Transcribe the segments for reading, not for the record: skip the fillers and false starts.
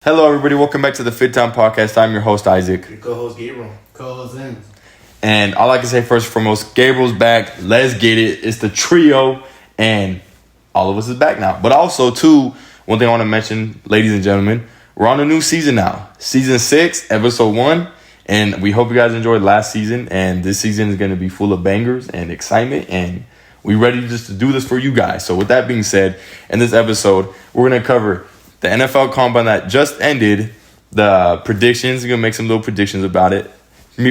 Hello, everybody. Welcome back to the Fit Time Podcast. I'm your host, Isaac. Your co-host Gabriel. Co-host Zen. And all I can say first and foremost, Gabriel's back. Let's get it. It's the trio, and all of us is back now. But also, too, one thing I want to mention, ladies and gentlemen, we're on a new season now. Season 6, episode 1. And we hope you guys enjoyed last season. And this season is going to be full of bangers and excitement. And we're ready just to do this for you guys. So with that being said, in this episode, we're going to cover the NFL Combine that just ended, the predictions. We're going to make some little predictions about it.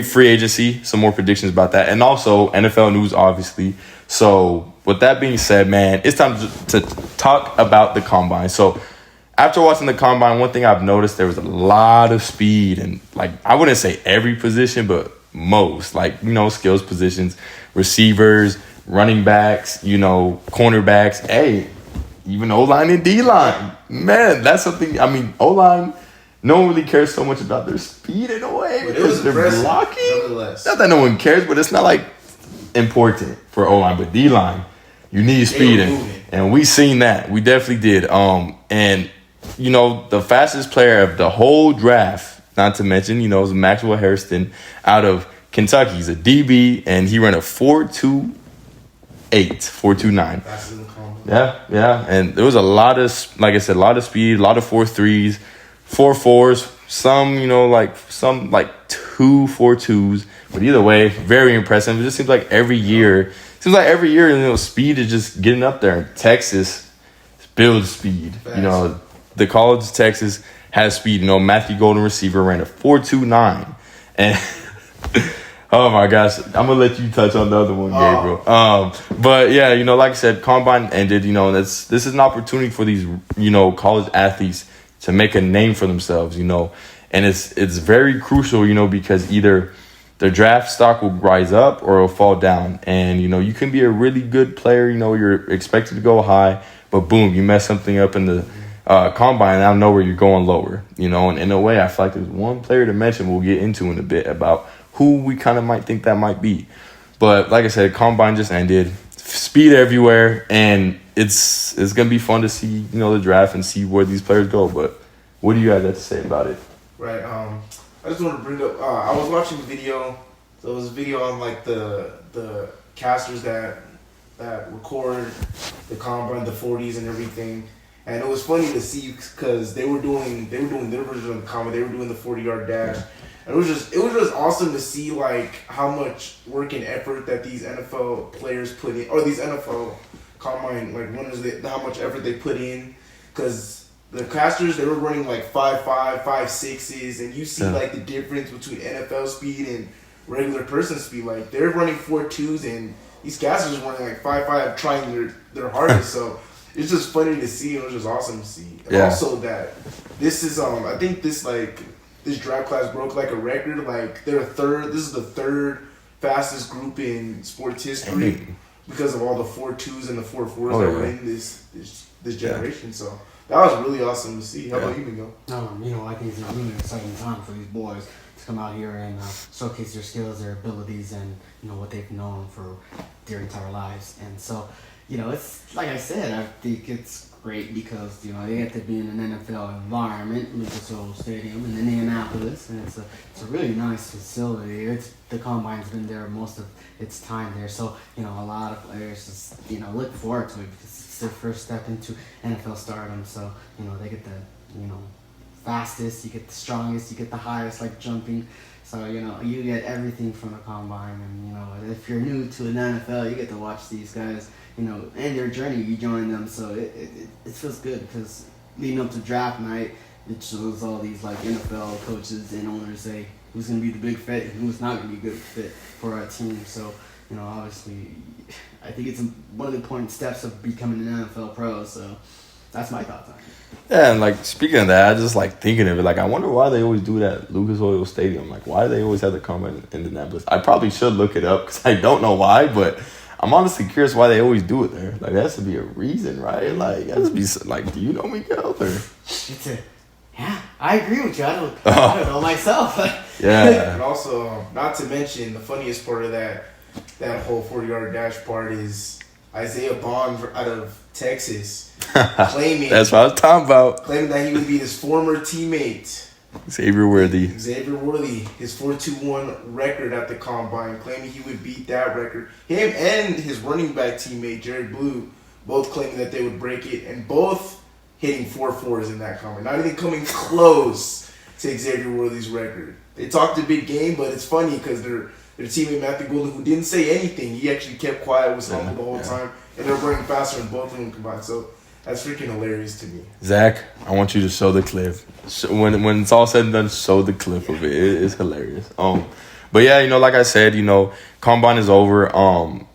Free agency, some more predictions about that. And also NFL news, obviously. So with that being said, man, it's time to talk about the Combine. So after watching the Combine, one thing I've noticed, there was a lot of speed. And, I wouldn't say every position, but most. Skills positions, receivers, running backs, cornerbacks. Hey, even O-line and D-line. Man, that's something. O-line, no one really cares so much about their speed in a way because they're blocking. Not that no one cares, but it's not important for O-line. But D-line, you need speed, and we seen that. We definitely did. And the fastest player of the whole draft, not to mention, is Maxwell Harrison out of Kentucky. He's a DB, and he ran a 4.28, 4.29. Faster than Yeah. And there was a lot of, like I said, a lot of speed, a lot of 4.3s, 4.4s, some, some 2 4.2s. But either way, very impressive. It just seems like every year, speed is just getting up there. And Texas builds speed. Fast. The college of Texas has speed. Matthew Golden, receiver, ran a 4.29. And oh my gosh, I'm gonna let you touch on the other one, Gabriel. But yeah, like I said, Combine ended. This is an opportunity for these, college athletes to make a name for themselves. And it's very crucial, because either their draft stock will rise up or it'll fall down. And you can be a really good player. You're expected to go high, but boom, you mess something up in the Combine. And I know where you're going lower. And in a way, I feel like there's one player to mention we'll get into in a bit about who we kind of might think that might be. But like I said, Combine just ended. Speed everywhere, and it's going to be fun to see, the draft and see where these players go. But what do you guys have to say about it? Right. I just want to bring up, I was watching a video. So it was a video on the casters that record the Combine, the 40s and everything. And it was funny to see because they were doing their version of the Combine. They were doing the 40-yard dash. It was just awesome to see how much work and effort that these NFL players put in, or these NFL Combine runners, how much effort they put in, because the casters, they were running 5.5, 5.6s, and you see the difference between NFL speed and regular person speed. They're running 4.2s, and these casters are running 5.5, trying their hardest. So it's just funny to see. It was just awesome to see. And also that this is I think this draft class broke a record. They're this is the third fastest group in sports history because of all the 4.2s and the 4.4s that were in this generation. So that was really awesome to see. How about you, Miguel? I think it's a really exciting time for these boys to come out here and showcase their skills, their abilities, and what they've known for their entire lives. And so, it's like I said, I think it's great because they get to be in an NFL environment, Lucas Oil Stadium in Indianapolis, and it's a really nice facility. The Combine's been there most of its time there, so a lot of players just look forward to it because it's their first step into NFL stardom. So they get the fastest, you get the strongest, you get the highest jumping. So you get everything from the Combine, and if you're new to an NFL, you get to watch these guys. And their journey, you join them, so it feels good because leading up to draft night, it shows all these NFL coaches and owners say who's going to be the big fit and who's not going to be a good fit for our team. So, obviously, I think it's one of the important steps of becoming an NFL pro. So that's my thoughts on it. Yeah, and speaking of that, I just thinking of it. I wonder why they always do that at Lucas Oil Stadium. Why do they always have the Combine in Indianapolis? I probably should look it up because I don't know why, but I'm honestly curious why they always do it there. There has to be a reason, right? It has to be do you know Miguel? Yeah, I agree with you. I don't know myself. Yeah. And also, not to mention, the funniest part of that whole 40-yard dash part is Isaiah Bond out of Texas, claiming That's what I was talking about. claiming that he would be his former teammate. Xavier Worthy. Xavier Worthy, his 4.21 record at the combine, claiming he would beat that record. Him and his running back teammate Jared Blue both claiming that they would break it, and both hitting 4.4s in that combine. Not even coming close to Xavier Worthy's record. They talked a big game, but it's funny because their teammate Matthew Golden, who didn't say anything, he actually kept quiet, was humble the whole time, and they're running faster than both of them combined. So that's freaking hilarious to me. Zach, I want you to show the clip. When it's all said and done, show the clip of it. It's hilarious. But yeah, like I said, combine is over.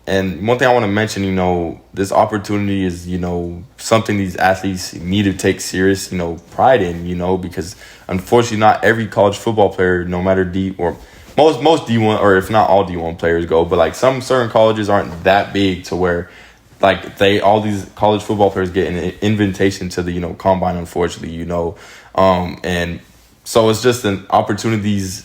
And one thing I want to mention, this opportunity is, something these athletes need to take serious, pride in, because unfortunately not every college football player, no matter most D1, or if not all D1 players go, but like some certain colleges aren't that big to where like all these college football players get an invitation to the, combine, unfortunately, and so it's just an opportunities,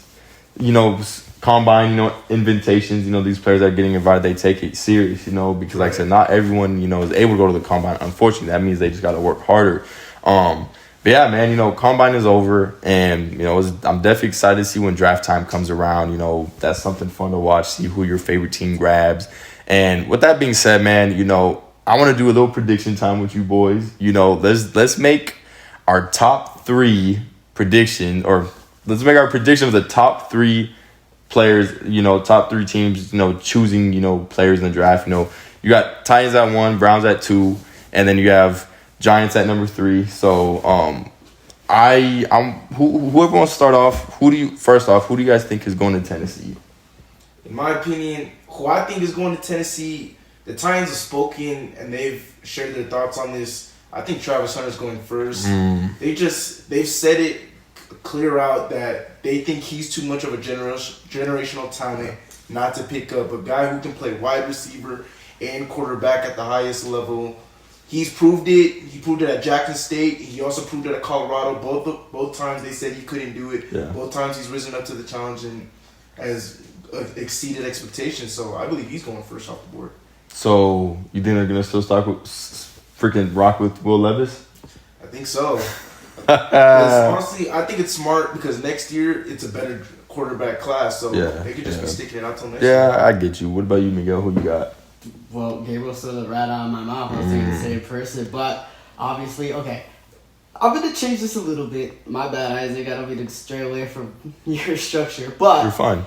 combine, invitations, these players that are getting invited, they take it serious, because like I said, not everyone, is able to go to the combine. Unfortunately, that means they just got to work harder. But yeah, man, combine is over, and, I'm definitely excited to see when draft time comes around. That's something fun to watch, see who your favorite team grabs. And with that being said, man, I want to do a little prediction time with you boys. Let's make our top 3 prediction, or let's make our prediction of the top 3 players, top 3 teams, choosing, players in the draft. You got Titans at 1, Browns at 2, and then you have Giants at number 3. So, whoever wants to start off, who do you guys think is going to Tennessee? In my opinion, who I think is going to Tennessee, the Titans have spoken and they've shared their thoughts on this. I think Travis Hunter's going first. They've said it clear out that they think he's too much of a generational talent not to pick up a guy who can play wide receiver and quarterback at the highest level. He's proved it. He proved it at Jackson State. He also proved it at Colorado. Both times they said he couldn't do it. Yeah. Both times he's risen up to the challenge and has exceeded expectations. So I believe he's going first off the board. So you think they're gonna still rock with Will Levis? I think so. Honestly, I think it's smart because next year it's a better quarterback class. So they could just be sticking it out till next year. Yeah, I get you. What about you, Miguel? Who you got? Well, Gabriel said it right out of my mouth. I was thinking the same person, but obviously, okay. I'm going to change this a little bit. My bad, Isaac. I don't mean to stray away from your structure, but you're fine.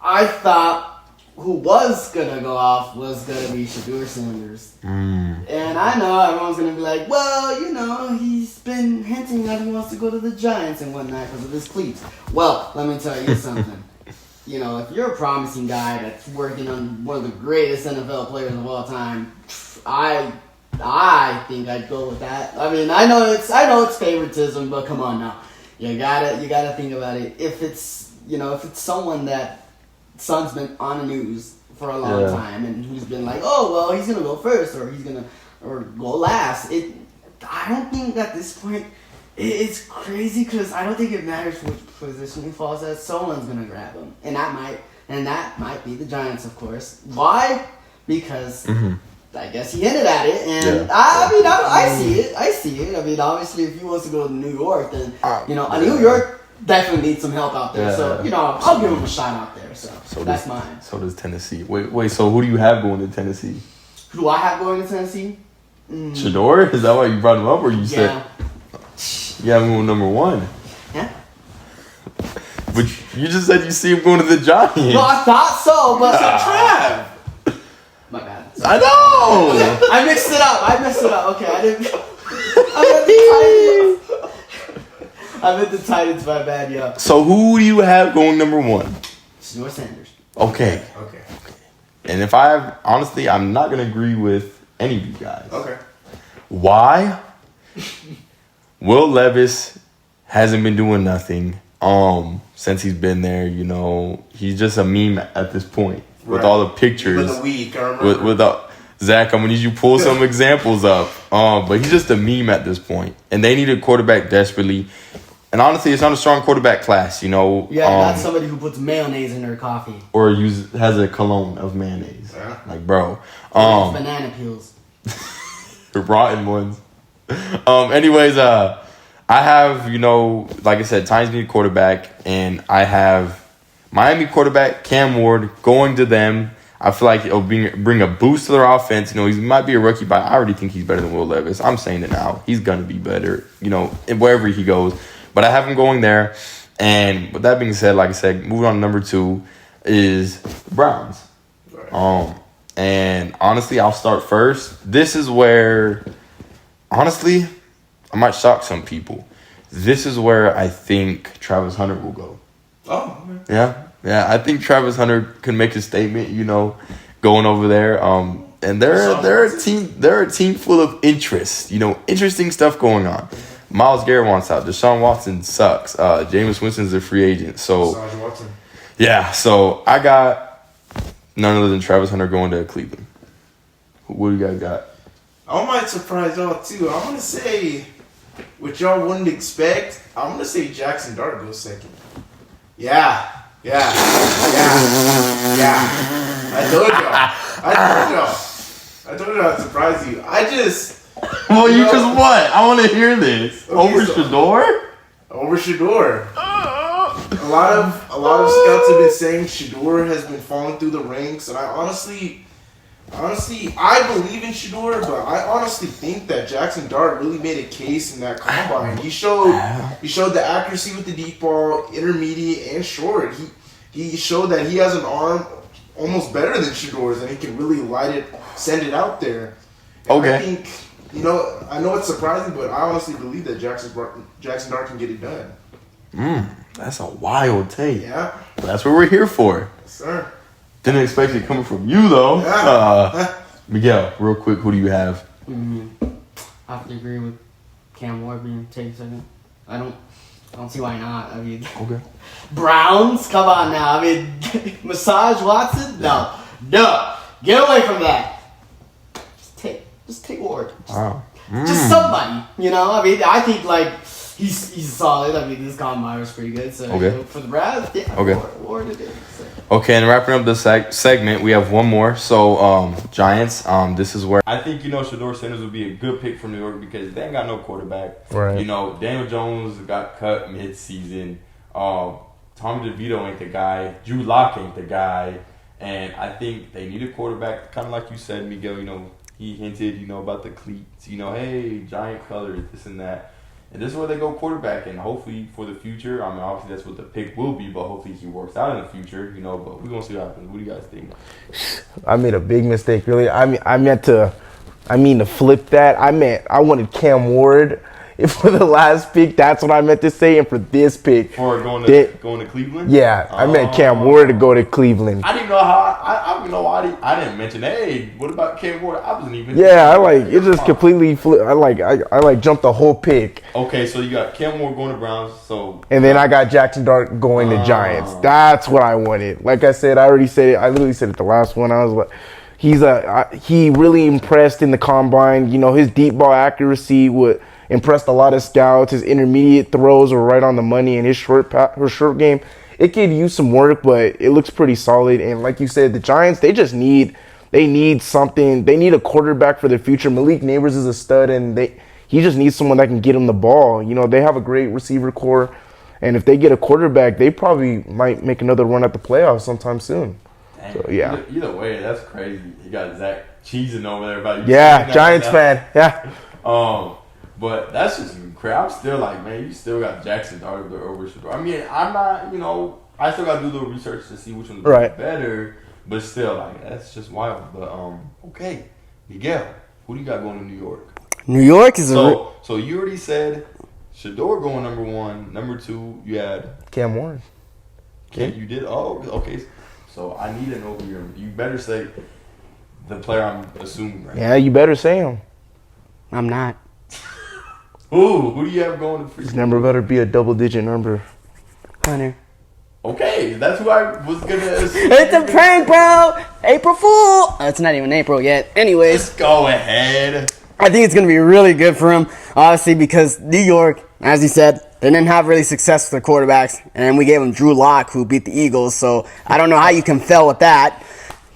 I thought who was going to go off was going to be Shedeur Sanders. And I know everyone's going to be like, well, he's been hinting that he wants to go to the Giants and whatnot because of his cleats. Well, let me tell you something. If you're a promising guy that's working on one of the greatest NFL players of all time, I think I'd go with that. I mean, I know it's favoritism, but come on now, you gotta think about it. If it's someone that Son's been on the news for a long time and who's been like, oh well, he's gonna go first or go last. I don't think at this point. It's crazy because I don't think it matters which position he falls at. Someone's gonna grab him, and that might be the Giants, of course. Why? Because I guess he hinted at it, and I see it. I mean, obviously, if he wants to go to New York, then New York definitely needs some help out there. So I'll give him a shot out there. So that's mine. So does Tennessee. Wait. So who do you have going to Tennessee? Who do I have going to Tennessee? Shedeur? Is that why you brought him up, or you said? Yeah, I'm going number 1. Yeah. But you just said you see him going to the Giants. No, I thought so, but Trav. My bad. I know. I mixed it up. Okay, I didn't. I meant the Titans. My bad, yeah. So who do you have going number 1? Shedeur Sanders. Okay. And honestly, I'm not gonna agree with any of you guys. Okay. Why? Will Levis hasn't been doing nothing since he's been there. He's just a meme at this point with all the pictures. With a week, I remember. With Zach, I'm gonna need you to pull some examples up. But he's just a meme at this point, and they need a quarterback desperately. And honestly, it's not a strong quarterback class. Yeah, not somebody who puts mayonnaise in their coffee or has a cologne of mayonnaise. Yeah. Like, bro. Banana peels. Rotten ones. Anyways, I have, like I said, Titans need a quarterback, and I have Miami quarterback Cam Ward going to them. I feel like it'll bring a boost to their offense. He might be a rookie, but I already think he's better than Will Levis. I'm saying it now. He's going to be better, wherever he goes. But I have him going there. And with that being said, like I said, moving on to number 2 is the Browns. Right. And honestly, I'll start first. This is where, honestly, I might shock some people. This is where I think Travis Hunter will go. Oh, okay. Yeah. I think Travis Hunter can make a statement, going over there. And they're a team full of interest. Interesting stuff going on. Myles Garrett wants out. Deshaun Watson sucks. Jameis Winston's a free agent. So Deshaun Watson. yeah. So I got none other than Travis Hunter going to Cleveland. What do you guys got? I might surprise y'all too. I'm gonna say what y'all wouldn't expect. I'm gonna say Jackson Dart goes second. Yeah. I told y'all I'd surprise you. Well, you just what? I want to hear this. Okay, Over Shador? Over Shador. A lot of scouts have been saying Shador has been falling through the ranks, and I honestly, I believe in Shador, but I honestly think that Jackson Dart really made a case in that combine. He showed the accuracy with the deep ball, intermediate and short. He showed that he has an arm almost better than Shador's, and he can really send it out there. And Okay. I think, I know it's surprising, but I honestly believe that Jackson Dart can get it done. That's a wild take. Yeah. But that's what we're here for. Yes, sir. Didn't expect it coming from you, though. Yeah. Miguel, real quick, who do you have? I have to agree with Cam Ward being taken second. I don't see why not. I mean, Okay. Browns? Come on now. I mean, Massage Watson? No. Get away from that. Just take Ward. Wow. Just somebody, I mean, I think, he's solid. I mean, this combine was pretty good. So, Okay. For the Browns, yeah, Okay. Ward it is. So. Okay, and wrapping up this segment, we have one more. So, Giants, this is where I think, Shador Sanders would be a good pick for New York because they ain't got no quarterback. Right. Daniel Jones got cut mid-season. Tommy DeVito ain't the guy. Drew Lock ain't the guy. And I think they need a quarterback, kind of like you said, Miguel, he hinted, about the cleats, hey, giant colors, this and that. And this is where they go quarterback, and hopefully for the future, I mean, obviously that's what the pick will be, but hopefully he works out in the future, but we're going to see what happens. What do you guys think? I made a big mistake, really. I meant to flip that. I wanted Cam Ward for the last pick. That's what I meant to say. And for this pick. Or going to Cleveland? Yeah, I meant Cam Ward to go to Cleveland. I didn't know how, I didn't mention, hey, what about Cam Ward? I wasn't even. Yeah, it just completely flipped. I jumped the whole pick. Okay, so you got Cam Ward going to Browns, so. And then I got Jackson Dart going to Giants. That's what I wanted. Like I said, I already said it. I literally said it the last one. I was like, he really impressed in the combine. His deep ball accuracy impressed a lot of scouts. His intermediate throws were right on the money, and his short game, it could use some work, but it looks pretty solid. And like you said, the Giants, they need something. They need a quarterback for the future. Malik Neighbors is a stud, and he just needs someone that can get him the ball. They have a great receiver core, and if they get a quarterback, they probably might make another run at the playoffs sometime soon. Dang, So yeah. Either way, that's crazy. You got Zach cheesing over there about you. Yeah, Giants fan. Yeah. But that's just crazy. I'm still like, man, you still got Jackson Dart over Shador. I mean, I'm not, I still got to do a little research to see which one's better. But still, that's just wild. But, okay. Miguel, who do you got going to New York? New York is So you already said Shador going number 1. Number 2, you had Cam Ward. You did? Oh, okay. So I need to know who you better say the player I'm assuming right Yeah, you better say him. I'm not. Who do you have going to free? His number better be a double-digit number. Hunter. Okay, that's who I was going to assume. It's a prank, bro! April Fool! It's not even April yet. Anyways, Go ahead. I think it's going to be really good for him, obviously, because New York, as he said, they didn't have really success with their quarterbacks, and then we gave him Drew Lock, who beat the Eagles, so I don't know how you can fail with that.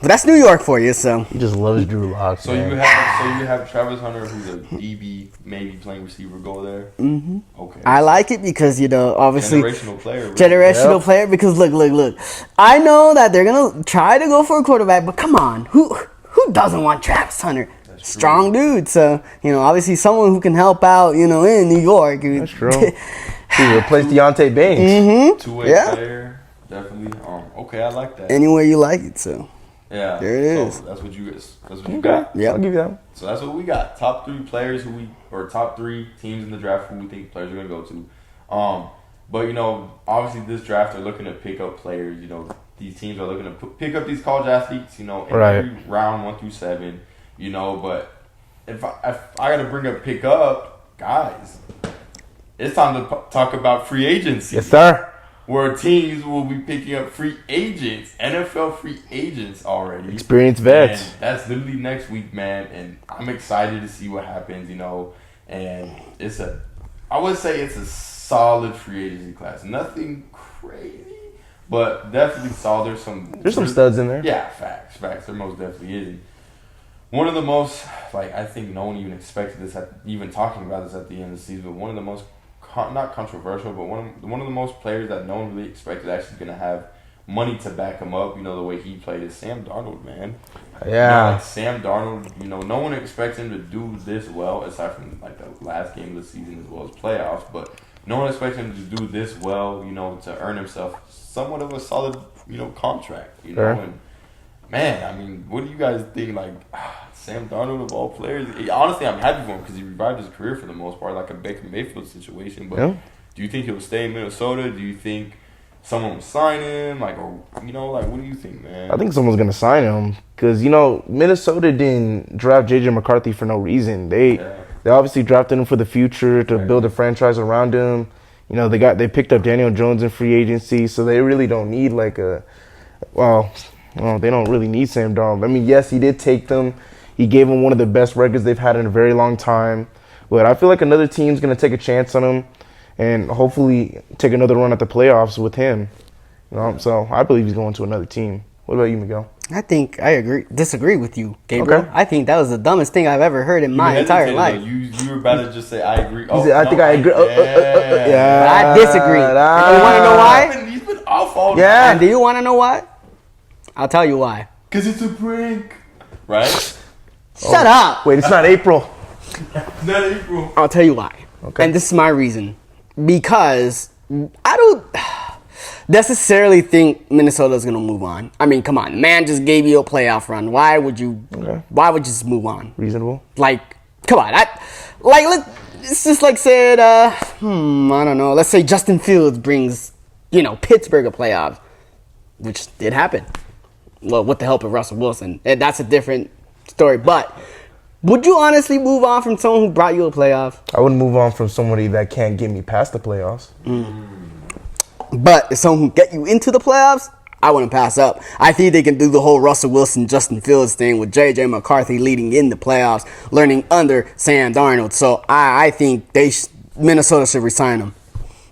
But that's New York for you, so. He just loves Drew Lock. So you have Travis Hunter, who's a DB, maybe playing receiver, go there. Mm-hmm. Okay. I like it because, obviously. Generational player. Really. Generational player because look. I know that they're going to try to go for a quarterback, but come on. Who doesn't want Travis Hunter? Strong dude. So, obviously someone who can help out, in New York. That's true. He replaced Deontay Banks. Mm-hmm. Two-way player. Definitely. Okay, I like that. Anywhere you like it, so. Yeah. There it is. So that's what you got. Yeah. I'll give you that one. So that's what we got. Top 3 players or top 3 teams in the draft who we think players are gonna go to. But obviously this draft they're looking to pick up players. These teams are looking to pick up these college athletes. In every round 1 through 7. But if I gotta bring up pick up guys, it's time to talk about free agency. Yes, sir. Where teams will be picking up free agents, NFL free agents already. Experienced vets. And that's literally next week, man. And I'm excited to see what happens, And I would say it's a solid free agency class. Nothing crazy, but definitely solid. There's some studs in there. Yeah, facts. There most definitely is. One of the most, I think no one even expected this, even talking about this at the end of the season, but one of the most not controversial, but one of the most players that no one really expected actually going to have money to back him up. The way he played is Sam Darnold, man. Yeah. Sam Darnold. No one expects him to do this well, aside from the last game of the season as well as playoffs. But no one expects him to do this well. To earn himself somewhat of a solid, contract. Sure. And man, what do you guys think? Sam Darnold of all players. Honestly, I'm happy for him because he revived his career for the most part, like a Baker Mayfield situation. But do you think he'll stay in Minnesota? Do you think someone will sign him? What do you think, man? I think someone's gonna sign him because Minnesota didn't draft JJ McCarthy for no reason. They obviously drafted him for the future to build a franchise around him. They picked up Daniel Jones in free agency, so they really don't need they don't really need Sam Darnold. Yes, he did take them. He gave them one of the best records they've had in a very long time. But I feel like another team's going to take a chance on him and hopefully take another run at the playoffs with him. So I believe he's going to another team. What about you, Miguel? I think I disagree with you, Gabriel. Okay. I think that was the dumbest thing I've ever heard in my entire life. You were about to just say, I agree. I think I agree. But I disagree. And you want to know why? He's been off all And do you want to know why? I'll tell you why. Because it's a prank. Right? Shut up. Wait, it's not April. It's not April. I'll tell you why. Okay. And this is my reason. Because I don't necessarily think Minnesota's going to move on. Come on. Man just gave you a playoff run. Why would you just move on? Reasonable. Come on. It's just said, I don't know. Let's say Justin Fields brings, Pittsburgh a playoff, which did happen. Well, with the help of Russell Wilson. And that's a different story. But would you honestly move on from someone who brought you a playoff? I wouldn't move on from somebody that can't get me past the playoffs. But if someone can get you into the playoffs, I wouldn't pass up. I think they can do the whole Russell Wilson, Justin Fields thing with J.J. McCarthy leading in the playoffs, learning under Sam Darnold. So I think Minnesota should resign him.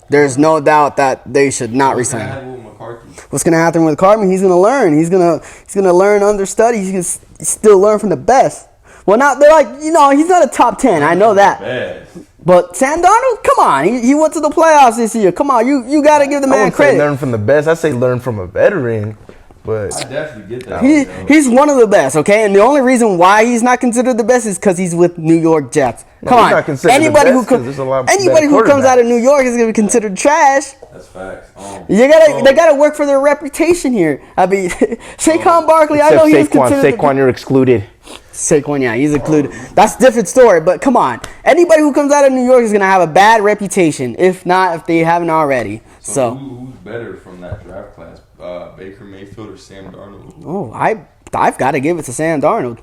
There's no doubt that they should not resign him. What's going to happen with Cartman? He's going to learn. He's going to learn understudy. He can still learn from the best. Well, now they're he's not a top 10. I know that. But Sam Darnold, come on. He went to the playoffs this year. Come on. You got to give the man credit. Learn from the best. I say learn from a veteran. But I definitely get that. He's one of the best, okay? And the only reason why he's not considered the best is because he's with New York Jets. Come on. Anybody who comes out of New York is going to be considered trash. That's facts. They got to work for their reputation here. Saquon Barkley, I know he's considered. Saquon, you're excluded. Saquon, yeah, he's included. That's a different story, but come on. Anybody who comes out of New York is going to have a bad reputation, if they haven't already. So who's better from that draft class, Baker Mayfield or Sam Darnold? Oh, I've got to give it to Sam Darnold.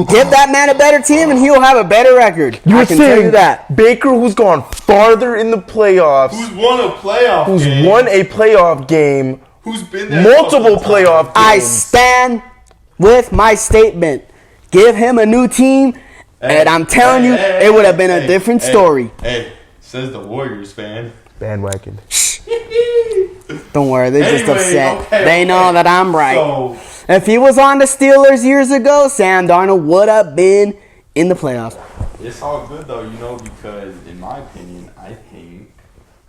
Give that man a better team, and he'll have a better record. I can tell you that. Baker, who's gone farther in the playoffs, Who's won a playoff game, who's been there multiple playoff games. I stand with my statement. Give him a new team, and I'm telling you, it would have been a different story. Says the Warriors fan. Bandwagon. Don't worry, they're just upset. They know that I'm right. If he was on the Steelers years ago, Sam Darnold would have been in the playoffs. It's all good though, because in my opinion, I think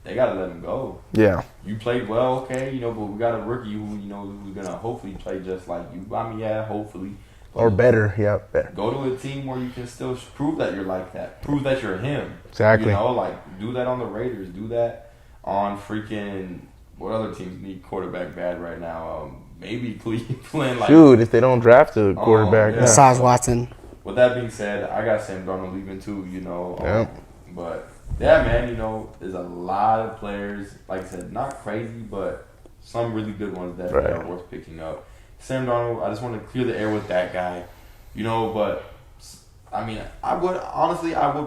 they gotta let him go. Yeah. You played well, okay, but we got a rookie who, who's gonna hopefully play just like you. I mean, yeah, hopefully. Or better, yeah, better. Go to a team where you can still prove that you're like that. Prove that you're him. Exactly. Do that on the Raiders. Do that on freaking what other teams need quarterback bad right now? Maybe Cleveland. Dude, if they don't draft a quarterback. Yeah. Besides Watson. With that being said, I got Sam Darnold leaving too, Yeah. But yeah, man, there's a lot of players, like I said, not crazy, but some really good ones that are worth picking up. Sam Darnold, I just want to clear the air with that guy, but I mean, I would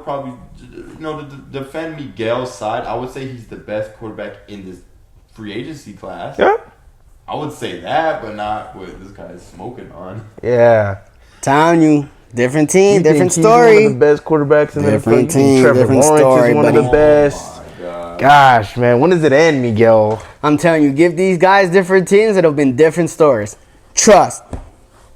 probably, to defend Miguel's side, I would say he's the best quarterback in this free agency class. Yeah. I would say that, but not what this guy is smoking on. Yeah. Telling you, different team, different He's story. one of the best quarterbacks in the Different team, Trevor different Lawrence story, is one buddy. of the best. Oh my God. Gosh, man, when does it end, Miguel? I'm telling you, give these guys different teams, it'll be different stories. Trust.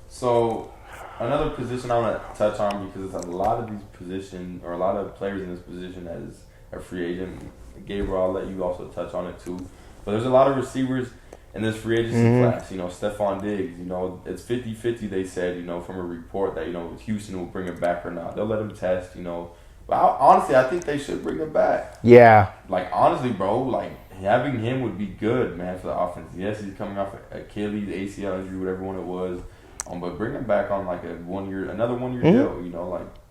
So, another position I want to touch on because there's a lot of these positions or a lot of players in this position that is a free agent. Gabriel, I'll let you also touch on it too. But there's a lot of receivers in this free agency class. Stephon Diggs, it's 50-50 they said, from a report that, Houston will bring him back or not. They'll let him test, But honestly, I think they should bring him back. Yeah. Honestly, bro, having him would be good, man, for the offense. Yes, he's coming off Achilles, ACL injury, whatever one it was. But bring him back on another 1 year deal.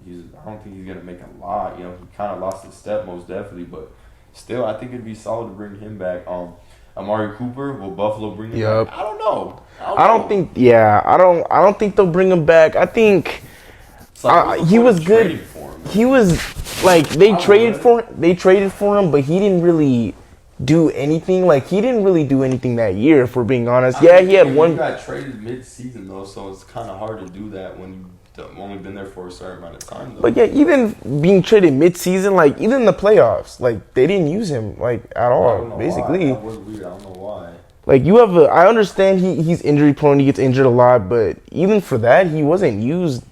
I don't think he's gonna make a lot. He kind of lost his step most definitely, but still, I think it'd be solid to bring him back. Amari Cooper, will Buffalo bring him back? I don't know. I don't think they'll bring him back. I think he was good. He was they traded for him, but he didn't really do anything. He didn't really do anything that year, if we're being honest. He had one. He got traded mid-season though, so it's kind of hard to do that when you've only been there for a certain amount of time. Though. But yeah, even being traded mid-season, even in the playoffs, they didn't use him at all. Basically, that was weird. I don't know why. I understand he's injury prone. He gets injured a lot, but even for that, he wasn't used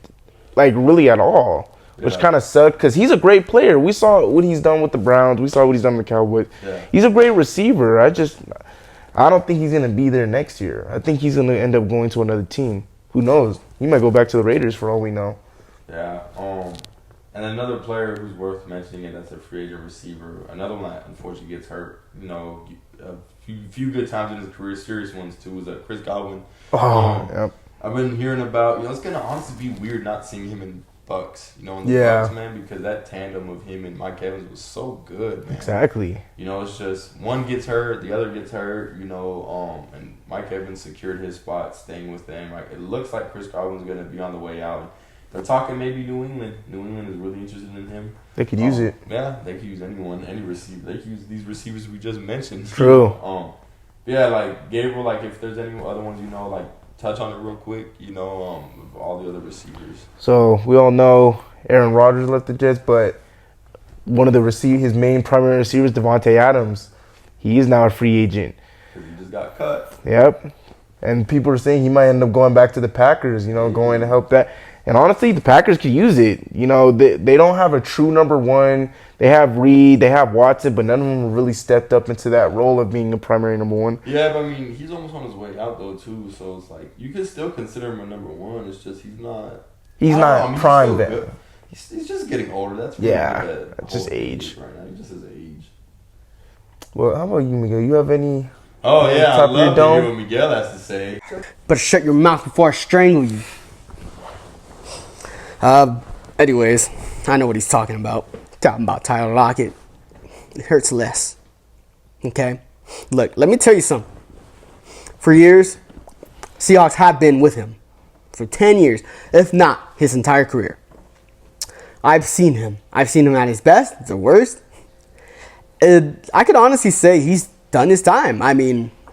really at all. Which kind of sucked because he's a great player. We saw what he's done with the Browns. We saw what he's done with the Cowboys. Yeah. He's a great receiver. I don't think he's going to be there next year. I think he's going to end up going to another team. Who knows? He might go back to the Raiders for all we know. Yeah. And another player who's worth mentioning, and that's a free agent receiver. Another one that unfortunately gets hurt. A few good times in his career, serious ones too, was Chris Godwin. Yep. I've been hearing about. It's going to honestly be weird not seeing him in Bucks, in the Bucks, man, because that tandem of him and Mike Evans was so good, man. Exactly. It's just one gets hurt, the other gets hurt, and Mike Evans secured his spot staying with them. It looks like Chris Godwin's going to be on the way out. They're talking maybe New England. New England is really interested in him. They could use it. Yeah, they could use anyone, any receiver. They could use these receivers we just mentioned. True. Gabriel, if there's any other ones, touch on it real quick, all the other receivers. So we all know Aaron Rodgers left the Jets, but one of his main primary receivers, Devontae Adams, he is now a free agent. Because he just got cut. Yep. And people are saying he might end up going back to the Packers, going to help that. And honestly, the Packers could use it. They don't have a true number one. They have Reed, they have Watson, but none of them really stepped up into that role of being a primary number one. Yeah, but he's almost on his way out though too. So it's you can still consider him a number one. It's just he's not. He's not prime then. He's just getting older. That's really just age. Right now, he just his age. Well, how about you, Miguel? You have any? Oh yeah, I love to hear what Miguel has to say. Better shut your mouth before I strangle you. Anyways, I know what he's talking about. Talking about Tyler Lockett. It hurts less. Okay? Look, let me tell you something. For years, Seahawks have been with him. For 10 years, if not his entire career. I've seen him. I've seen him at his best, the worst. I could honestly say he's done his time.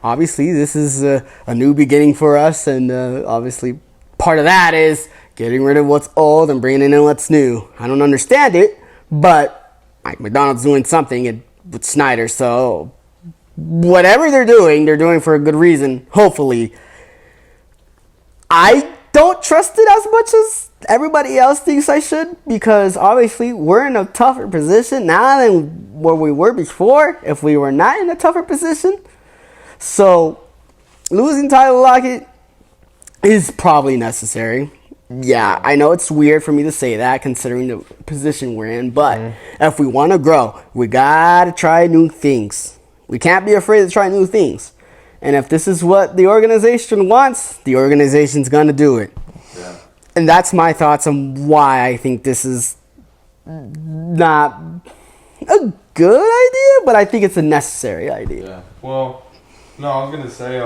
Obviously, this is a new beginning for us, and obviously part of that is getting rid of what's old and bringing in what's new. I don't understand it, but Mike McDonald's doing something with Snyder, so whatever they're doing for a good reason, hopefully. I don't trust it as much as everybody else thinks I should, because obviously we're in a tougher position now than where we were before if we were not in a tougher position. So losing Tyler Lockett is probably necessary. Yeah, I know it's weird for me to say that considering the position we're in, but if we want to grow, we got to try new things. We can't be afraid to try new things. And if this is what the organization wants, the organization's going to do it. Yeah. And that's my thoughts on why I think this is not a good idea, but I think it's a necessary idea. Yeah. Well, no, I was gonna say,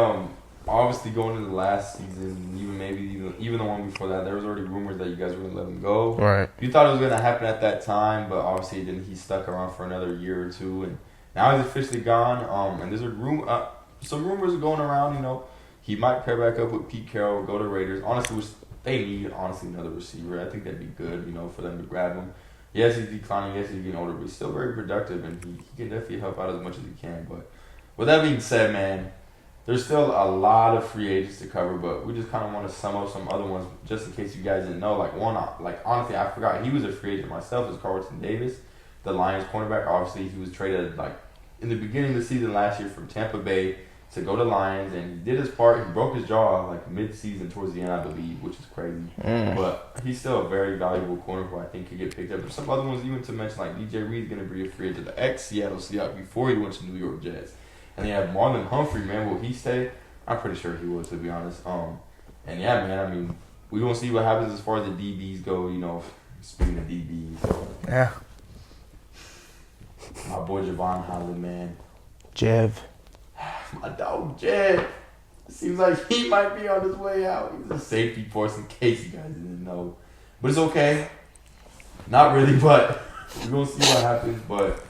obviously going into the last season, even the one before that, there was already rumors that you guys were gonna let him go. Right. You thought it was gonna happen at that time, but obviously it didn't. He stuck around for another year or two, and now he's officially gone. And there's some rumors going around. He might pair back up with Pete Carroll, go to Raiders. Honestly, they need another receiver. I think that'd be good, for them to grab him. Yes, he's declining. Yes, he's getting older, but he's still very productive, and he can definitely help out as much as he can. But with that being said, man, there's still a lot of free agents to cover, but we just kind of want to sum up some other ones just in case you guys didn't know. Honestly, I forgot he was a free agent myself. Is Carlton Davis, the Lions cornerback. Obviously, he was traded in the beginning of the season last year from Tampa Bay to go to Lions, and he did his part. He broke his jaw mid-season towards the end, I believe, which is crazy. But he's still a very valuable corner who I think could get picked up. There's some other ones even to mention, like DJ Reed's going to be a free agent to the ex-Seattle Seahawks before he went to New York Jets. And they have Marlon Humphrey, man. Will he stay? I'm pretty sure he will, to be honest. And yeah, man, I mean, we're going to see what happens as far as the DBs go, speaking of DBs. Yeah. My boy Javon Holland, man. Jev. My dog, Jed. It seems like he might be on his way out. He's a safety force in case you guys didn't know. But it's okay. Not really, but we're going to see what happens. But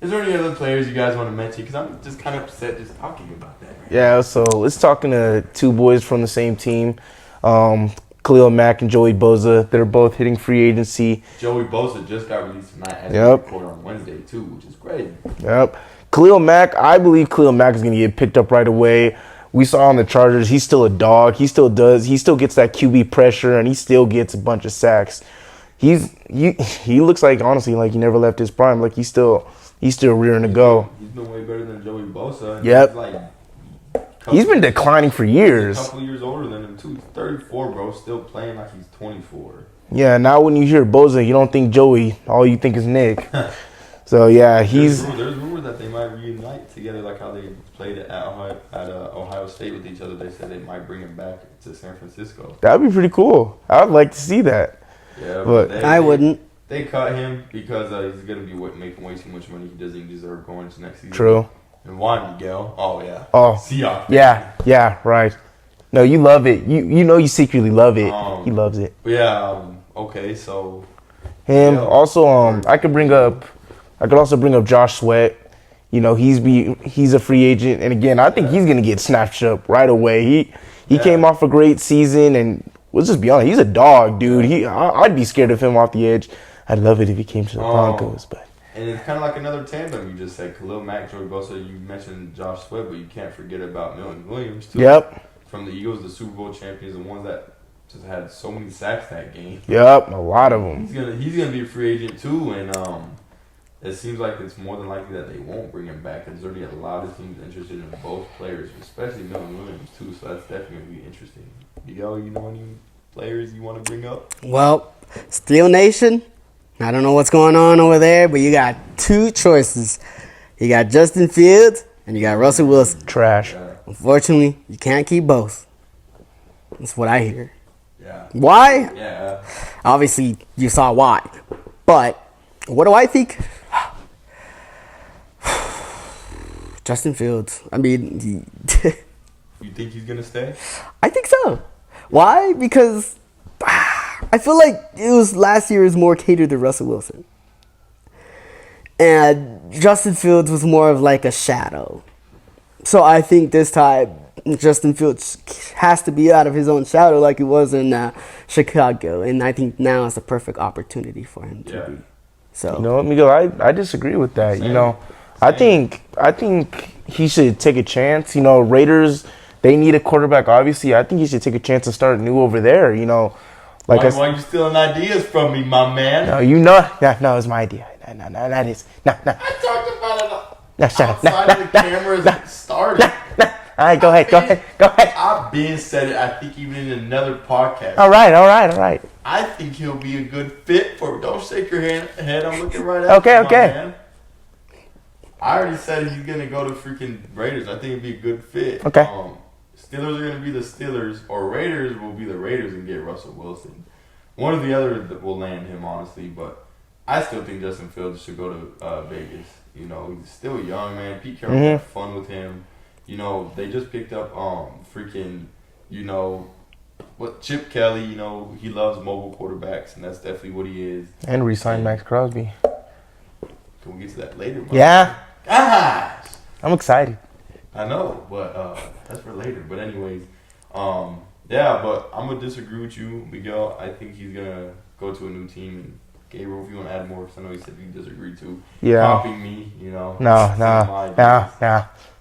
is there any other players you guys want to mention? Because I'm just kind of upset just talking about that. Right? Yeah, so let's talking to two boys from the same team. Khalil Mack and Joey Bosa. They're both hitting free agency. Joey Bosa just got released tonight as we record on Wednesday, too, which is crazy. Yep. Khalil Mack, I believe Khalil Mack is going to get picked up right away. We saw on the Chargers, he's still a dog. He still gets that QB pressure, and he still gets a bunch of sacks. He looks like, honestly, like he never left his prime. Like he's still rearing to go. He's been way better than Joey Bosa. Yep. He's been declining for years. He's a couple years older than him, too. He's 34, bro. Still playing like he's 24. Yeah, now when you hear Bosa, you don't think Joey. All you think is Nick. So, yeah, there's rumors that they might reunite together like how they played at Ohio State with each other. They said they might bring him back to San Francisco. That would be pretty cool. I would like to see that. Yeah, but I wouldn't. They cut him because he's going to be making way too much money. He doesn't deserve going to next season. True. And why, Miguel? Oh, yeah. Oh. Seahawks. Yeah, right. No, you love it. You secretly love it. He loves it. Yeah, okay, so. Him. Yeah. Also, I could also bring up Josh Sweat. He's a free agent, and again, I think he's gonna get snatched up right away. He came off a great season, and let's just be honest, he's a dog, dude. I'd be scared of him off the edge. I'd love it if he came to the Broncos, but. And it's kind of like another tandem. You just said Khalil Mack, Joey Bosa. You mentioned Josh Sweat, but you can't forget about Milton Williams too. Yep. From the Eagles, the Super Bowl champions, the ones that just had so many sacks that game. Yep, a lot of them. He's gonna be a free agent too, and it seems like it's more than likely that they won't bring him back. There's already a lot of teams interested in both players, especially Milton Williams too. So that's definitely gonna be interesting. Miguel, you know any players you want to bring up? Well, Steel Nation. I don't know what's going on over there, but you got two choices. You got Justin Fields and you got Russell Wilson. Trash. Yeah. Unfortunately, you can't keep both. That's what I hear. Yeah. Why? Yeah. Obviously, you saw why. But what do I think? Justin Fields. I mean, You think he's gonna stay? I think so. Why? Because I feel like it was last year was more catered to Russell Wilson. And Justin Fields was more of like a shadow. So I think this time Justin Fields has to be out of his own shadow like he was in Chicago. And I think now is the perfect opportunity for him to be. So you know what, Miguel? I disagree with that. Same. I think he should take a chance. Raiders, they need a quarterback. Obviously, I think he should take a chance to start new over there. You know, like why you stealing ideas from me, my man? no, you know, no, it's my idea. No, that is no. I talked about it No, shut up. outside of the cameras started. All right, go ahead. I've been said it. I think even in another podcast. All right. I think he'll be a good fit for. Don't shake your head. I'm looking right at Okay, you, my okay. man. I already said he's gonna go to freaking Raiders. I think it'd be a good fit. Okay. Steelers are gonna be the Steelers, or Raiders will be the Raiders and get Russell Wilson. One or the other that will land him, honestly. But I still think Justin Fields should go to Vegas. You know, he's still young, man. Pete Carroll had fun with him. You know, they just picked up freaking, you know, Chip Kelly. You know, he loves mobile quarterbacks, and that's definitely what he is. And re-sign Max Crosby. Can we get to that later? Yeah. Gosh. I'm excited. I know, but that's for later. But anyways, yeah, but I'm gonna disagree with you, Miguel. I think he's gonna go to a new team. And Gabriel, if you want to add more, because I know he said you disagree too. Yeah. Copying me, you know. No.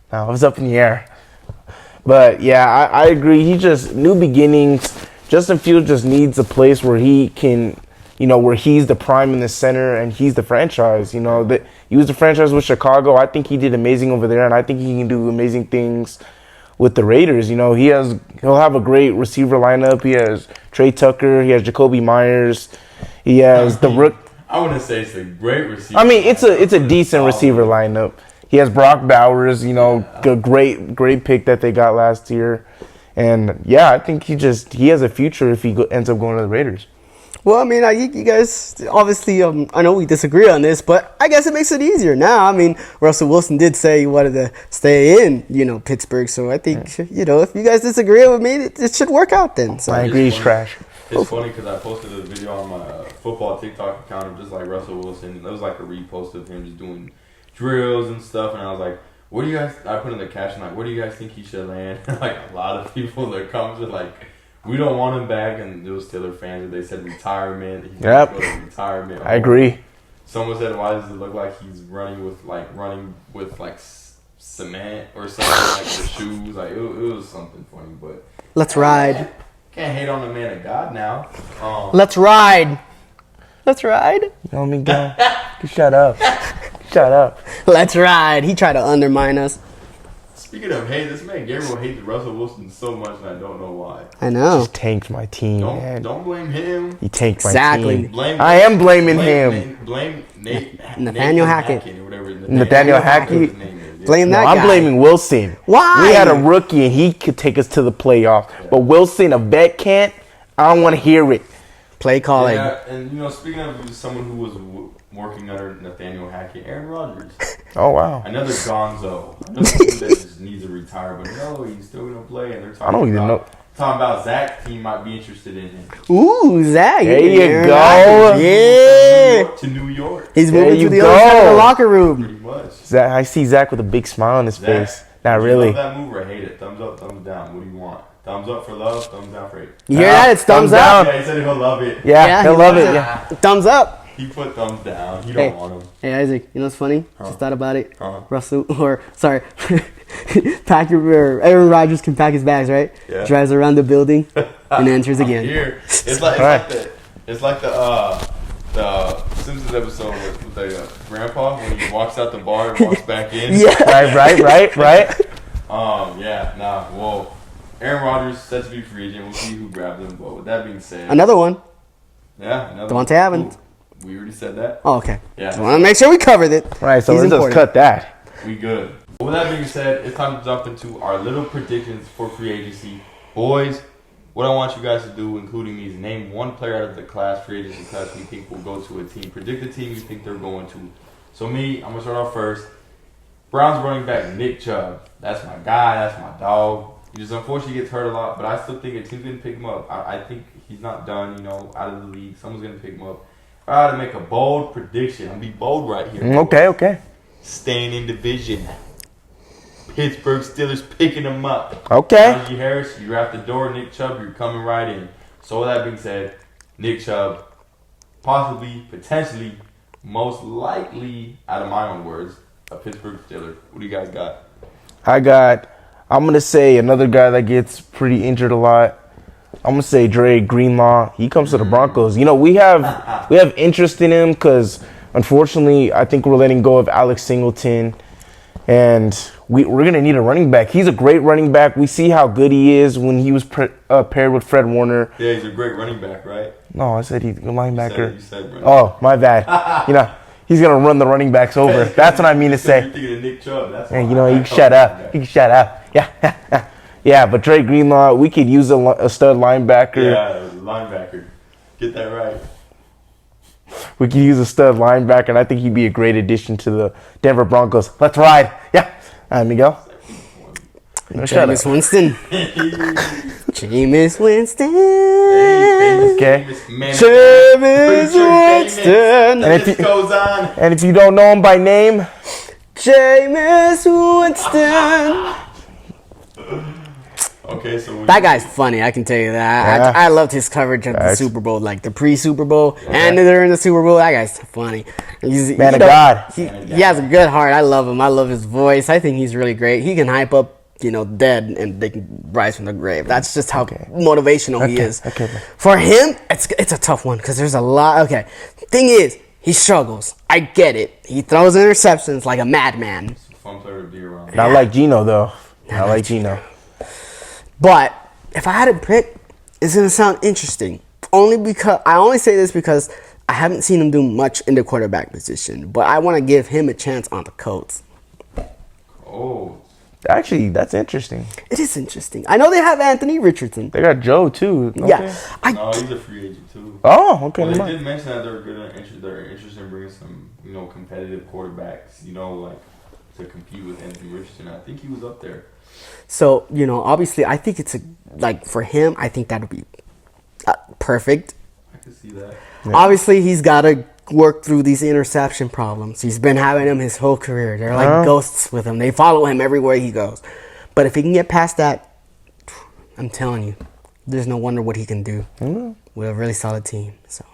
It was up in the air. But yeah, I agree. He just new beginnings. Justin Fields just needs a place where he can, you know, where he's the prime in the center and he's the franchise. You know, that he was the franchise with Chicago. I think he did amazing over there, and I think he can do amazing things with the Raiders. You know, he'll have a great receiver lineup. He has Trey Tucker. He has Jacoby Myers. He has the rook. I wouldn't say it's a great receiver. I mean, it's a decent receiver lineup. He has Brock Bowers, you know, a great pick that they got last year. And, yeah, I think he has a future if he ends up going to the Raiders. Well, I mean, you guys, obviously, I know we disagree on this, but I guess it makes it easier now. I mean, Russell Wilson did say he wanted to stay in, you know, Pittsburgh. So I think, you know, if you guys disagree with me, it should work out then. So I agree, he's trash. It's funny because I posted a video on my football TikTok account of just like Russell Wilson. It was like a repost of him just doing drills and stuff, and I was like, what do you guys, I put in the caption like, where do you guys think he should land? Like a lot of people that comes with like, we don't want him back, and it was Steelers fans, and they said retirement. He's Yep. going to go to retirement. I agree. Someone said, why does it look like he's running with cement or something, like the shoes? Like it was something funny, but let's ride. can't hate on the man of God now. Let's ride. Let's ride. You know what I mean, go. Shut up. Let's ride. He tried to undermine us. Speaking of hate, this man Gabriel hates Russell Wilson so much, and I don't know why. I know. Just tanked my team, man. Don't blame him. He tanked my Exactly. team. I am blaming him. Blame Nathaniel Hackett. Or whatever. Nathaniel Hackett? His name is. Blame that I'm guy. blaming Wilson. Why? We had a rookie and he could take us to the playoffs. But Wilson, a vet, can't. I don't want to hear it. Play calling. Yeah, and you know, speaking of someone who was working under Nathaniel Hackett, Aaron Rodgers. Oh, wow. Another gonzo. Another dude that just needs to retire, but no, he's still going to play. And they're talking I don't even know. Talking about Zach's team might be interested in him. Ooh, Zach. There you Aaron go. Rodgers. Yeah. To New York. He's There moving you to the other side of the go. locker room. Pretty much. Zach, I see Zach with a big smile on his face. Not do you really. love that move or hate it? Thumbs up, thumbs down. What do you want? Thumbs up for love, thumbs down for hate. You hear that? It's thumbs up. Yeah, he said he'll love it. Yeah, he'll he love loves it. Yeah. Thumbs up. He put thumbs down. He Hey. don't want him. Hey, Isaac, you know what's funny? Just thought about it. Huh. Aaron Rodgers can pack his bags, right? Yeah. Drives around the building and enters again. Here, it's like the Simpsons episode with the grandpa when he walks out the bar and walks back in. Yeah. Right. Well, Aaron Rodgers set to be free agent. We'll see who grabs him. But with that being said, Another one. another Devontae Adams. Ooh, we already said that. Oh, okay. Yeah. I want to make sure we covered it. Right, so He's let's just important. cut that. We good. With that being said, it's time to jump into our little predictions for free agency. Boys, what I want you guys to do, including me, is name one player out of the free agency class we think will go to a team. Predict the team you think they're going to. So me, I'm going to start off first. Browns running back Nick Chubb. That's my guy. That's my dog. He just unfortunately gets hurt a lot, but I still think a team's going to pick him up. I think he's not done, out of the league. Someone's going to pick him up. If I had to make a bold prediction, I'm going to be bold right here. Okay. Staying in division. Pittsburgh Steelers picking him up. Okay. Najee Harris, you're out the door. Nick Chubb, you're coming right in. So with that being said, Nick Chubb, potentially, most likely, out of my own words, a Pittsburgh Steeler. What do you guys got? I got I'm going to say another guy that gets pretty injured a lot. I'm going to say Dre Greenlaw. He comes to the Broncos. You know, we have interest in him because, unfortunately, I think we're letting go of Alex Singleton. And we're going to need a running back. He's a great running back. We see how good he is when he was paired with Fred Warner. Yeah, he's a great running back, right? No, I said he's a linebacker. You said running Oh, my bad. You know, he's going to run the running backs over. That's what I mean to say. You're thinking of Nick Chubb. That's And, you know, he can shut up. He can shut up. Yeah. Yeah, but Dre Greenlaw, we could use a stud linebacker. Yeah, linebacker. Get that right. We could use a stud linebacker, and I think he'd be a great addition to the Denver Broncos. Let's ride. Yeah. Miguel. No, Jameis Winston. Jameis Winston. Okay. Jameis Winston. And if goes on. And if you don't know him by name, Jameis Winston. Okay, so That guy's funny, I can tell you that. Yeah. I loved his coverage of the Facts. Super Bowl, like the pre-Super Bowl and during the Super Bowl. That guy's funny. Man of God. He has a good heart. I love him. I love his voice. I think he's really great. He can hype up, dead and they can rise from the grave. That's just how motivational he is. Okay. For him, it's a tough one because there's a lot. Okay, thing is, he struggles. I get it. He throws interceptions like a madman. it's a fun player to be around. Not like Gino, though. Not like Gino. But if I had to pick, it's gonna sound interesting. I only say this because I haven't seen him do much in the quarterback position. But I want to give him a chance on the Colts. Oh, Actually, that's interesting. It is interesting. I know they have Anthony Richardson. They got Joe, too. Okay. Yeah, no, he's a free agent too. Oh, okay. Well, never they mind. did mention that they're interested in bringing some, competitive quarterbacks, like to compete with Anthony Richardson. I think he was up there. So obviously, I think it's for him. I think that would be perfect. I can see that. Yeah. Obviously, he's got to work through these interception problems. He's been having them his whole career. They're like ghosts with him. They follow him everywhere he goes. But if he can get past that, I'm telling you, there's no wonder what he can do with a really solid team. So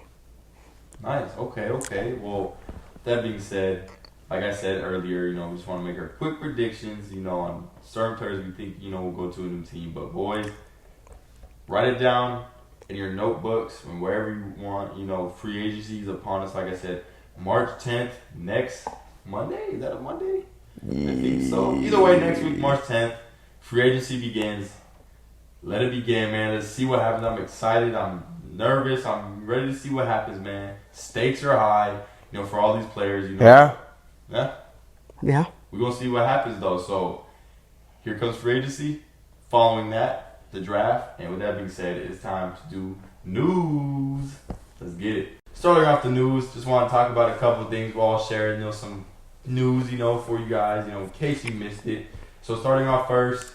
Nice. Okay. Well, that being said, like I said earlier, we just want to make our quick predictions, on certain players we think, will go to a new team. But boys, write it down in your notebooks and wherever you want. Free agency is upon us. Like I said, March 10th, next Monday. Is that a Monday? I think so. Either way, next week, March 10th, free agency begins. Let it begin, man. Let's see what happens. I'm excited. I'm nervous. I'm ready to see what happens, man. Stakes are high, for all these players. Yeah. yeah, We're going to see what happens, though. So, here comes free agency. Following that, the draft. And with that being said, it's time to do news. Let's get it. Starting off the news, just want to talk about a couple of things. We'll all share, some news, for you guys, in case you missed it. So, starting off first,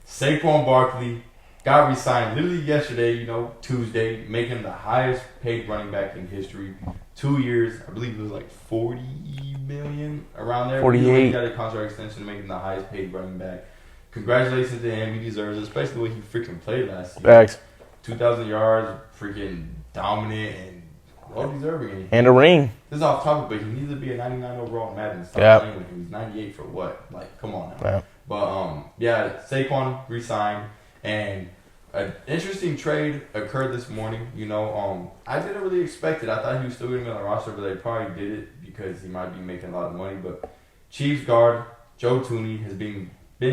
Saquon Barkley got re-signed literally yesterday, Tuesday, making the highest paid running back in history. 2 years, I believe it was like $40 million around there. 48. He got a contract extension, making the highest paid running back. Congratulations to him. He deserves it, especially the way he freaking played last year. Facts. 2,000 yards, freaking dominant and well deserving. And a ring. This is off topic, but he needs to be a 99 overall in Madden. Stop Yep. playing with him. He's 98 for what? Like, come on now. Yeah. But Saquon re-signed, and an interesting trade occurred this morning. I didn't really expect it. I thought he was still going to be on the roster, but they probably did it because he might be making a lot of money. But Chiefs guard Joe Tooney has been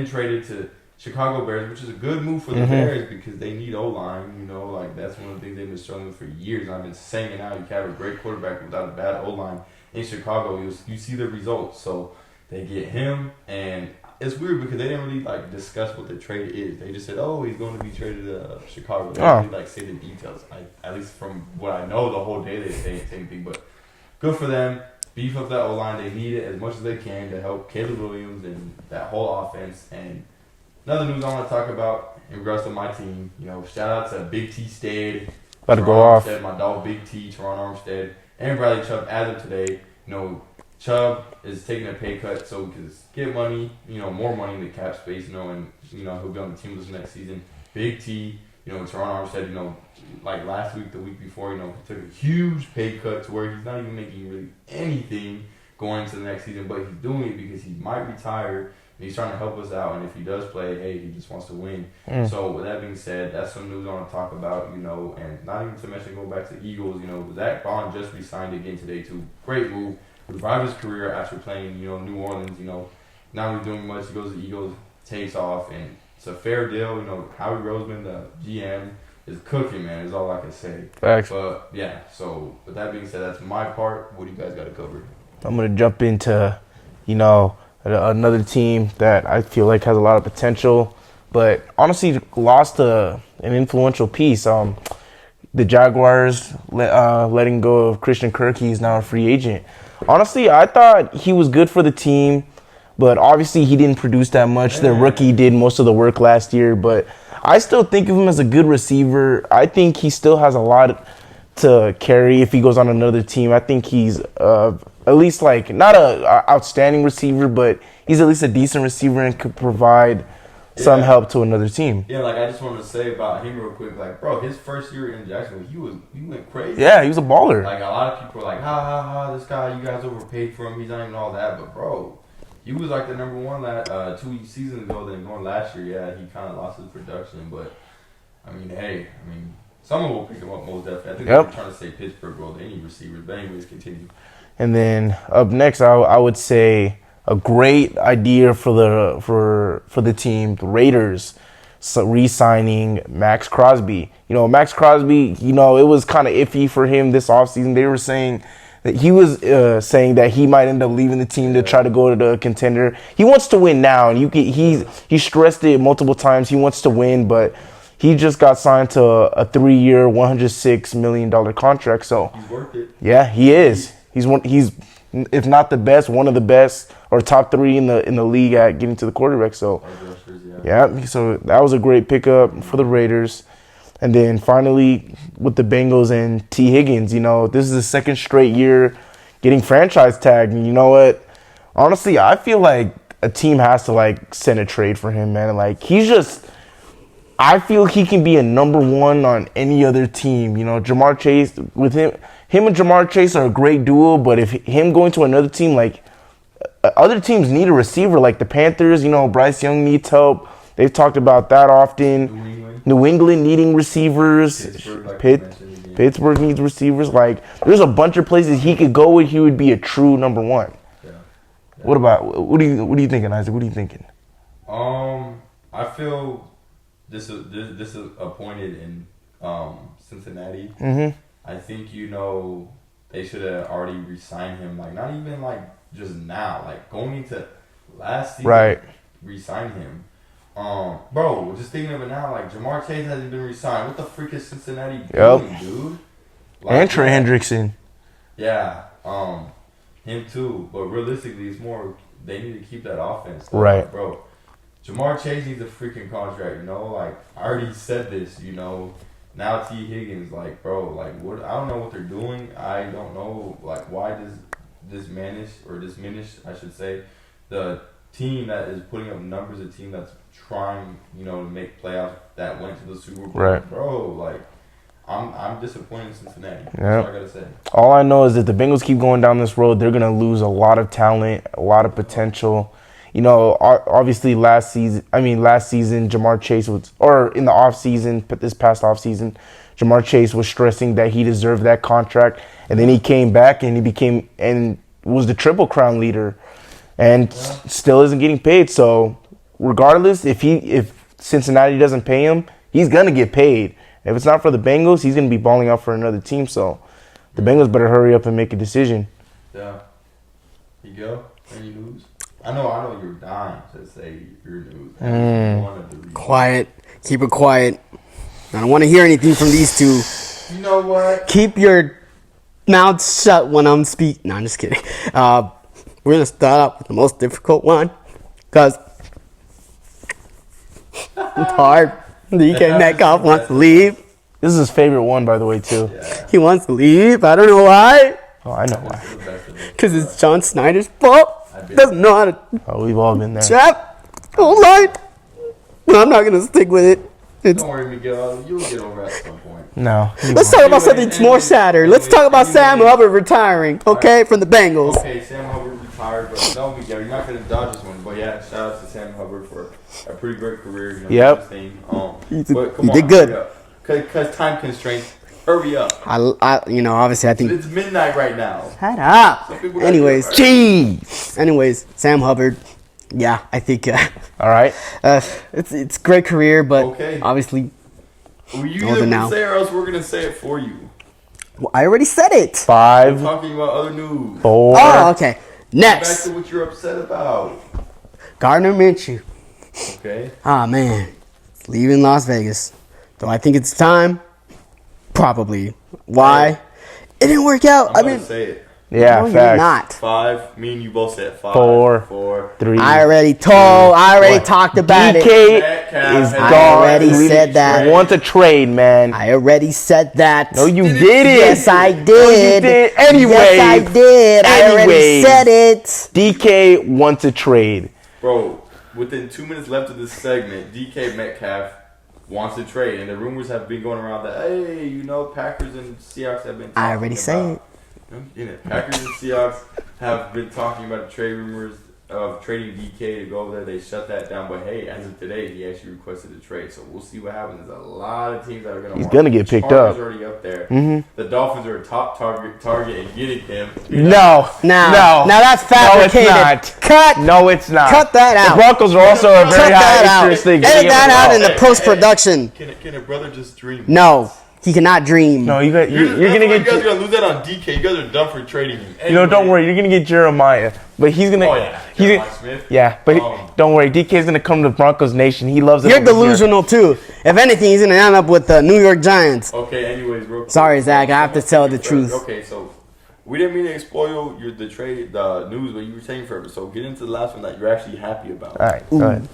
traded to Chicago Bears, which is a good move for the Bears because they need O-line. That's one of the things they've been struggling with for years. And I've been saying it now. You can have a great quarterback without a bad O-line in Chicago. You see the results. So they get him, and it's weird because they didn't really discuss what the trade is. They just said, "Oh, he's going to be traded to Chicago." They didn't really say the details. At least from what I know, the whole day they say the same thing. But good for them. Beef up that O line. They need it as much as they can to help Caleb Williams and that whole offense. And another news I want to talk about in regards to my team. Shout out to Big T Stade. About to go off. Armstead, my dog Big T, Teron Armstead, and Bradley Chubb. As of today, Chubb is taking a pay cut so he can get money, more money in the cap space, and he'll be on the team this next season. Big T, Teron Armstead, like last week, the week before, he took a huge pay cut to where he's not even making really anything going into the next season, but he's doing it because he might retire, he's trying to help us out. And if he does play, hey, he just wants to win. So with that being said, that's some news I want to talk about, you know, and not even to mention going back to the Eagles, you know, Zach Bond just re-signed again today too. Great move. Revived his career after playing, you know, New Orleans, you know, not really doing much. He goes to the Eagles, takes off, and it's a fair deal. You know, Howie Roseman, the GM, is cooking, man, is all I can say. Facts. But, yeah, so with that being said, that's my part. What do you guys got to cover? I'm going to jump into, you know, another team that I feel like has a lot of potential, but honestly lost an influential piece. The Jaguars letting go of Christian Kirk. He's now a free agent. Honestly, I thought he was good for the team, but obviously he didn't produce that much. The rookie did most of the work last year, but I still think of him as a good receiver. I think he still has a lot to carry if he goes on another team. I think he's at least like not a outstanding receiver, but he's at least a decent receiver and could provide some help to another team. Yeah, like I just wanted to say about him real quick, like bro, his first year in Jacksonville, he went crazy. Yeah, he was a baller. Like a lot of people were like, this guy, you guys overpaid for him. He's not even all that, but bro, he was like the number one 2 seasons ago. Then going last year, yeah, he kind of lost his production, but I mean, hey, someone will pick him up most definitely. I think they're trying to say Pittsburgh, bro. They need receivers, but anyways, continue. And then up next, I would say a great idea for the team, the Raiders, re-signing Max Crosby. You know, Max Crosby, you know, it was kind of iffy for him this offseason. They were saying that he was saying that he might end up leaving the team to try to go to the contender. He wants to win now, and he stressed it multiple times. He wants to win, but he just got signed to a 3-year, $106 million contract. So he's worth it. Yeah, he is. He's if not the best, one of the best or top 3 in the league at getting to the quarterback. So so that was a great pickup for the Raiders. And then finally with the Bengals and T. Higgins, you know, this is the second straight year getting franchise tagged. And you know what? Honestly, I feel like a team has to like send a trade for him, man. Like I feel he can be a number 1 on any other team. You know, Jamar Chase, with him and Jamar Chase are a great duo, but if him going to another team, like other teams need a receiver, like the Panthers, you know, Bryce Young needs help. They've talked about that often. New England needing receivers. Pittsburgh needs receivers. Like there's a bunch of places he could go with. He would be a true number 1. Yeah. What are you thinking, Isaac? What are you thinking? I feel this is appointed in Cincinnati. Mm-hmm. I think, you know, they should have already re-signed him. Like not even like just now. Like going into last season, right? Re-sign him. Bro, just thinking of it now, like Jamar Chase hasn't been re-signed. What the freak is Cincinnati doing, dude? Like, and Trey Hendrickson. Yeah, him too. But realistically, it's more they need to keep that offense, right, like, bro. Jamar Chase needs a freaking contract, you know. Like I already said this, you know. Now T. Higgins, like, bro, like what? I don't know what they're doing. I don't know, like, why does this diminish, I should say, the team that is putting up numbers, a team that's trying, you know, to make playoffs that went to the Super Bowl, right, bro. Like, I'm disappointed in Cincinnati. That's all I gotta say. All I know is that the Bengals keep going down this road, they're gonna lose a lot of talent, a lot of potential. You know, obviously last season, Jamar Chase was, or in the offseason, this past offseason, Jamar Chase was stressing that he deserved that contract. And then he came back and he became, and was the Triple Crown leader and still isn't getting paid. So regardless, if Cincinnati doesn't pay him, he's going to get paid. If it's not for the Bengals, he's going to be balling out for another team. So the Bengals better hurry up and make a decision. Yeah. You go. Any news? I know you're dying to say your news. Quiet. Keep it quiet. I don't want to hear anything from these two. You know what? Keep your mouth shut when I'm speaking. No, I'm just kidding. We're going to start out with the most difficult one. Because it's hard. DK Metcalf wants to leave. This is his favorite one, by the way, too. Yeah. He wants to leave. I don't know why. Oh, I know why. Because it's John Snyder's fault. Doesn't know how to. Oh, we've all been there. Trap. Line. No, I'm not going to stick with it. Don't worry, Miguel. You'll get over it at some point. No. Let's talk about something more sadder. Let's talk about Sam Hubbard retiring, okay, from the Bengals. Okay, Sam Hubbard retired, but no, Miguel, you're not gonna dodge this one. But yeah, shout out to Sam Hubbard for a pretty great career. You know, Yep. his thing. He But come did on, good. hurry up. Cause time constraints. Hurry up. Obviously, I think. It's midnight right now. Shut up. Some people gotta Anyways, get up. anyways, Sam Hubbard. Yeah, I think All right. it's great career, but Okay. obviously, Well, you older either now. can say it or else we're gonna say it for you. well, I already said it. We're 5, talking about other news. 4. Oh, okay. Back Next, to what you're upset about. Gardner Minshew. Okay. Ah man, leaving Las Vegas. Do I think it's time? Probably. Why? It didn't work out. I'm I gonna mean, say it. Yeah, no, you're facts. not. 5. Me and you both said 5. 4, 4. 3. I already talked about it. DK Metcalf is has gone. I already really said that. I want to trade, man. I already said that. No, you Didn't didn't. Yes, I did. No, you did. Anyways. Yes, I did. I already Anyways. said it. DK wants a trade. Bro, within 2 minutes left of this segment, DK Metcalf wants to trade, and the rumors have been going around that, hey, you know, Packers and Seahawks have been talking I already said it. Packers and Seahawks have been talking about the trade rumors of trading DK to go over there. They shut that down, but hey, as of today, he actually requested a trade, so we'll see what happens. There's a lot of teams that are going to He's gonna get picked up. already up there. The Dolphins are a top target in getting him. No. Now that's fabricated. No, it's not. Cut. No, it's not. Cut that out. The Broncos are also a Cut very that high out. interest Edit thing. that out in the Hey, post production. Can a brother just dream? No, he cannot dream. No, you're That's gonna why you guys are get. gonna lose that on DK. You guys are done for trading him. You know, don't worry. You're gonna get Jeremiah, but he's gonna. Oh yeah, He's Jeremiah Smith. yeah, but don't worry. DK's gonna come to Broncos Nation. He loves it. You're over here. delusional too. If anything, he's gonna end up with the New York Giants. Okay, anyways, real quick. Sorry, Zach, I have to tell the truth. Okay, so we didn't mean to spoil the news, but you were saying forever. So get into the last one that you're actually happy about. All right, go ahead.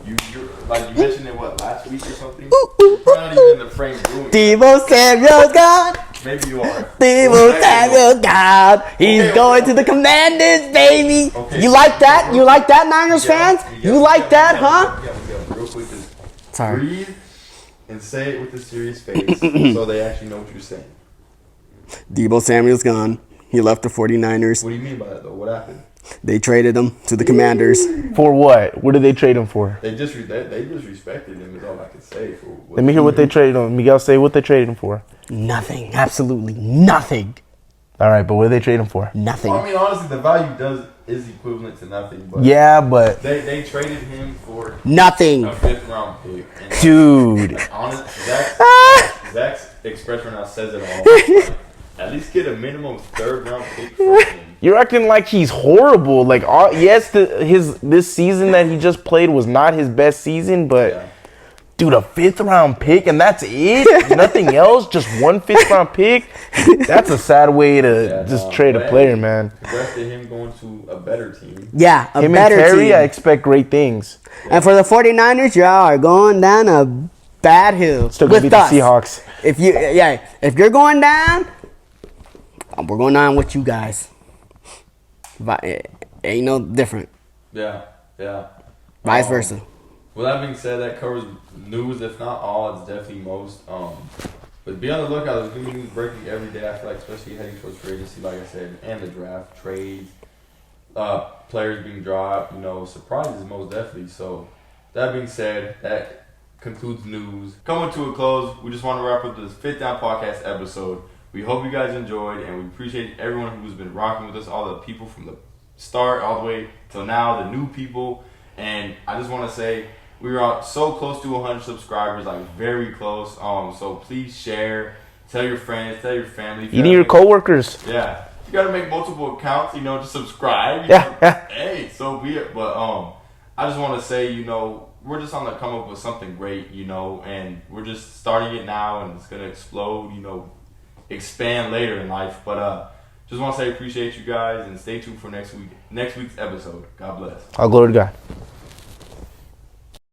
You're like you mentioned it last week or something. You're not even in the frame doing it. Debo Samuel's gone. Maybe you are. Debo Samuel's gone. He's Okay, going okay. to the Commanders, baby. Okay. You like that? You like that, Niners fans? You like that, huh? Yeah, real quick, just Sorry. breathe and say it with a serious face, so they actually know what you're saying. Debo Samuel's gone. He left the 49ers. What do you mean by that, though? What happened? They traded him to the Commanders. For what? What did they trade him for? They disrespected him. Is all I can say. For what Let me hear what they traded him. Miguel, say what they traded him for. Nothing. Absolutely nothing. All right, but what did they trade him for? Nothing. Well, I mean, honestly, the value is equivalent to nothing. But Yeah, but they traded him for Nothing. a 5th round pick. And dude, Zach's expression right now says it all. Like, at least get a minimum 3rd round pick for him. you're acting like he's horrible. Like, yes, this season that he just played was not his best season, but. Yeah. Dude, a 5th round pick and that's it? Nothing else? Just one 5th round pick? That's a sad way to trade a player, man. Congrats to him going to a better team. Yeah, a Him and better Terry, team. I expect great things. And for the 49ers, y'all are going down a bad hill Still gonna with beat the us. Seahawks. If you're going down, we're going down with you guys. But it ain't no different. Yeah. Vice versa. With that being said, that covers news, if not all, it's definitely most. But be on the lookout. There's going to be news breaking every day, I feel like, especially heading towards free agency, like I said, and the draft, trades, players being dropped, surprises most definitely. So, that being said, that concludes news. Coming to a close, we just want to wrap up this 5th Down Podcast episode. We hope you guys enjoyed, and we appreciate everyone who's been rocking with us, all the people from the start all the way till now, the new people. And I just want to say, we are so close to 100 subscribers, like very close. So please share, tell your friends, tell your family. Even your coworkers. Yeah, you gotta make multiple accounts, to subscribe. Yeah. Hey, so be it. But I just want to say, we're just on the come up with something great, and we're just starting it now, and it's gonna explode, expand later in life. But just want to say appreciate you guys, and stay tuned for next week's episode. God bless. All glory to God.